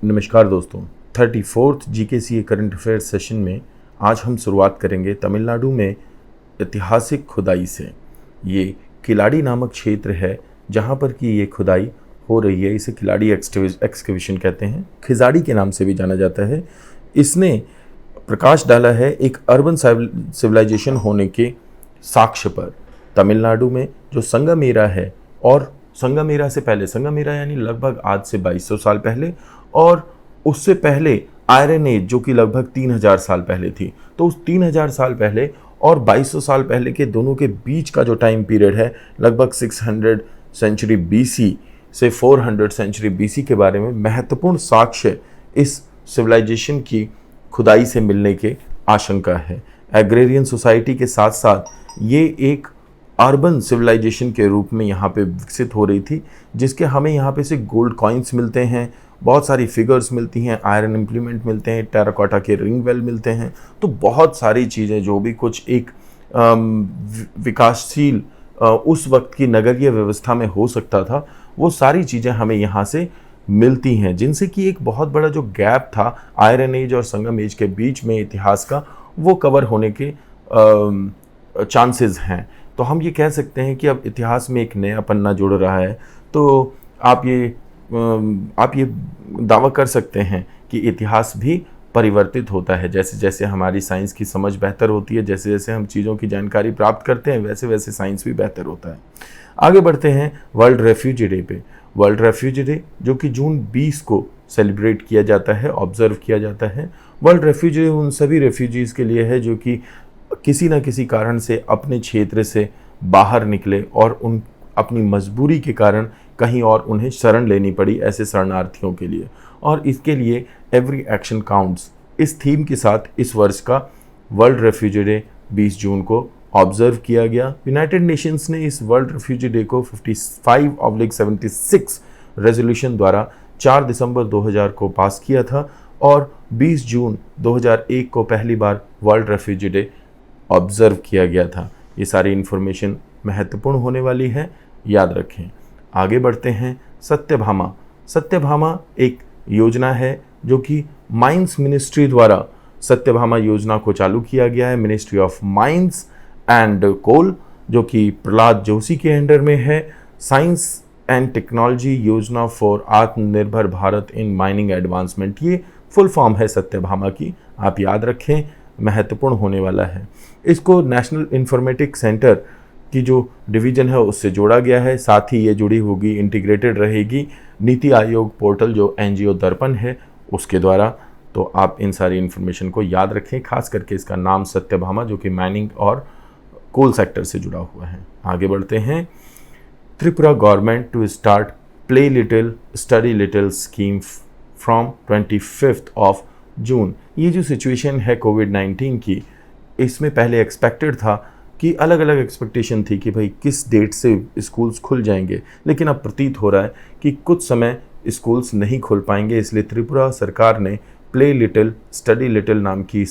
नमस्कार दोस्तों, 34th GKCA current affair session में आज हम शुरुआत करेंगे तमिलनाडु में ऐतिहासिक खुदाई से। ये किलाड़ी नामक क्षेत्र है जहाँ पर कि ये खुदाई हो रही है। इसे किलाड़ी एक्सकवेशन कहते हैं, खिजाड़ी के नाम से भी जाना जाता है। इसने प्रकाश डाला है एक अर्बन सिविलाइजेशन होने के साक्ष्य पर। तमिलनाडु में जो संगमेरा है, और संगमेरा से पहले, संगमेरा यानी लगभग आज से 2200 साल पहले, और उससे पहले आयरन एज जो कि लगभग 3000 साल पहले थी। तो उस 3000 साल पहले और 2200 साल पहले के दोनों के बीच का जो टाइम पीरियड है, लगभग 600 सेंचुरी BC से 400 सेंचुरी BC के बारे में महत्वपूर्ण साक्ष्य इस सिविलाइजेशन की खुदाई से मिलने के आशंका है। एग्रेरियन सोसाइटी के साथ साथ ये एक अर्बन सिविलाइजेशन के रूप में यहाँ पे विकसित हो रही थी, जिसके हमें यहाँ पे से गोल्ड कॉइन्स मिलते हैं, बहुत सारी फिगर्स मिलती हैं, आयरन इम्प्लीमेंट मिलते हैं, टेराकोटा के रिंग वेल मिलते हैं। तो बहुत सारी चीज़ें जो भी कुछ एक विकासशील उस वक्त की नगरीय व्यवस्था में हो सकता था, वो सारी चीज़ें हमें यहाँ से मिलती हैं, जिनसे कि एक बहुत बड़ा जो गैप था आयरन एज और संगम एज के बीच में इतिहास का, वो कवर होने के चांसेस हैं। तो हम ये कह सकते हैं कि अब इतिहास में एक नया पन्ना जुड़ रहा है। तो आप ये दावा कर सकते हैं कि इतिहास भी परिवर्तित होता है। जैसे जैसे हमारी साइंस की समझ बेहतर होती है, जैसे जैसे हम चीज़ों की जानकारी प्राप्त करते हैं, वैसे वैसे साइंस भी बेहतर होता है। आगे बढ़ते हैं वर्ल्ड रेफ्यूजी डे पे। वर्ल्ड रेफ्यूजी डे जो कि जून 20 को सेलिब्रेट किया जाता है, ऑब्जर्व किया जाता है। वर्ल्ड रेफ्यूजी डे उन सभी रेफ्यूजीज़ के लिए है जो कि किसी न किसी कारण से अपने क्षेत्र से बाहर निकले और उन अपनी मजबूरी के कारण कहीं और उन्हें शरण लेनी पड़ी, ऐसे शरणार्थियों के लिए। और इसके लिए एवरी एक्शन काउंट्स, इस थीम के साथ इस वर्ष का वर्ल्ड रेफ्यूजी डे 20 जून को ऑब्जर्व किया गया। यूनाइटेड नेशंस ने इस वर्ल्ड रेफ्यूजी डे को 55/76 रेजोल्यूशन द्वारा 4 दिसंबर 2000 को पास किया था, और 20 जून 2001 को पहली बार वर्ल्ड रेफ्यूजी डे ऑब्जर्व किया गया था। ये सारी इन्फॉर्मेशन महत्वपूर्ण होने वाली है, याद रखें। आगे बढ़ते हैं। सत्यभामा। सत्यभामा एक योजना है जो कि माइंस मिनिस्ट्री द्वारा सत्यभामा योजना को चालू किया गया है। Ministry of mines and coal, जो कि प्रहलाद जोशी के अंडर में है। साइंस एंड टेक्नोलॉजी योजना for Atmanirbhar Bharat in mining advancement, ये फुल फॉर्म है सत्यभामा की, आप याद रखें, महत्वपूर्ण होने वाला है। इसको नेशनल इंफॉर्मेटिक्स सेंटर की जो डिवीज़न है उससे जोड़ा गया है। साथ ही ये जुड़ी होगी, इंटीग्रेटेड रहेगी नीति आयोग पोर्टल जो NGO दर्पण है उसके द्वारा। तो आप इन सारी इन्फॉर्मेशन को याद रखें, खास करके इसका नाम सत्यभामा जो कि माइनिंग और कोल सेक्टर से जुड़ा हुआ है। आगे बढ़ते हैं। Tripura government to start play little study little scheme from 25 June. ये जो सिचुएशन है कोविड-19 की, इसमें पहले एक्सपेक्टेड था कि अलग अलग एक्सपेक्टेशन थी कि भाई किस डेट से स्कूल्स खुल जाएंगे, लेकिन अब प्रतीत हो रहा है कि कुछ समय स्कूल्स नहीं खुल पाएंगे। इसलिए त्रिपुरा सरकार ने प्ले लिटिल स्टडी लिटिल नाम की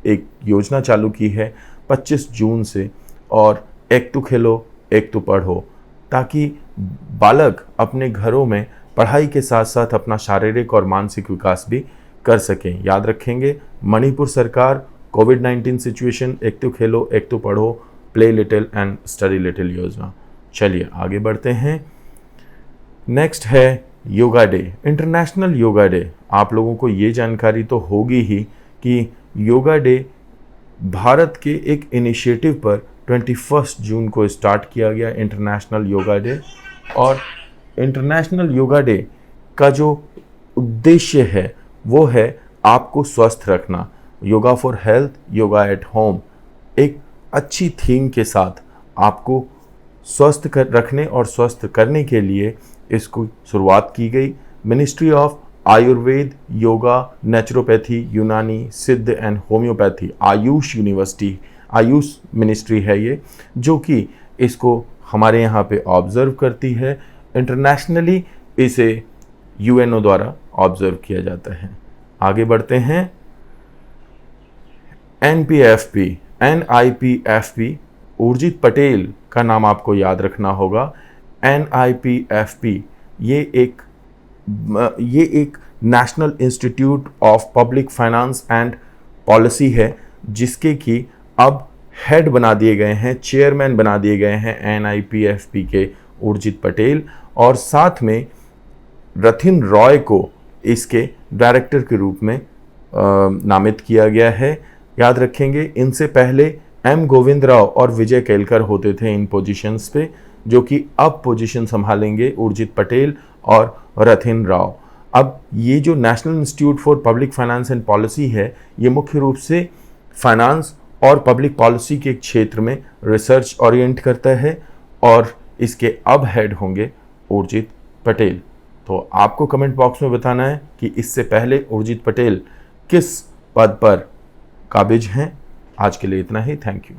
एक योजना चालू की है 25 जून से, और एक तो खेलो एक तो पढ़ो, ताकि बालक अपने घरों में पढ़ाई के साथ साथ अपना शारीरिक और मानसिक विकास भी कर सकें। याद रखेंगे, मणिपुर सरकार कोविड-19 सिचुएशन, एक तो खेलो एक तो पढ़ो, play little and study little योजना। चलिए आगे बढ़ते हैं। नेक्स्ट है yoga day, international yoga day. आप लोगों को ये जानकारी तो होगी ही कि योगा डे भारत के एक इनिशिएटिव पर 21 जून को स्टार्ट किया गया, इंटरनेशनल योगा डे। और इंटरनेशनल योगा डे का जो उद्देश्य है वो है आपको स्वस्थ रखना। Yoga for health, yoga at home, एक अच्छी थीम के साथ आपको स्वस्थ रखने और स्वस्थ करने के लिए इसको शुरुआत की गई। Ministry of Ayurveda, yoga, naturopathy, यूनानी, सिद्ध and homeopathy, Ayush university, Ayush ministry है ये, जो कि इसको हमारे यहाँ पे ऑब्जर्व करती है। इंटरनेशनली इसे UNO द्वारा ऑब्जर्व किया जाता है। आगे बढ़ते हैं। NIPFP, उर्जित पटेल का नाम आपको याद रखना होगा। NIPFP ये एक national institute of public finance and policy है, जिसके कि अब हेड बना दिए गए हैं, चेयरमैन बना दिए गए हैं NIPFP के उर्जित पटेल, और साथ में रथिन रॉय को इसके डायरेक्टर के रूप में नामित किया गया है। याद रखेंगे, इनसे पहले M गोविंद राव और विजय केलकर होते थे इन पोजीशंस पे, जो कि अब पोजीशन संभालेंगे उर्जित पटेल और रथिन राव। अब ये जो national institute for public finance and policy है, ये मुख्य रूप से फाइनेंस और पब्लिक पॉलिसी के क्षेत्र में रिसर्च ओरिएंट करता है, और इसके अब हेड होंगे उर्जित पटेल। तो आपको कमेंट बॉक्स में बताना है कि इससे पहले उर्जित पटेल किस पद पर काबिज हैं। आज के लिए इतना ही। Thank you.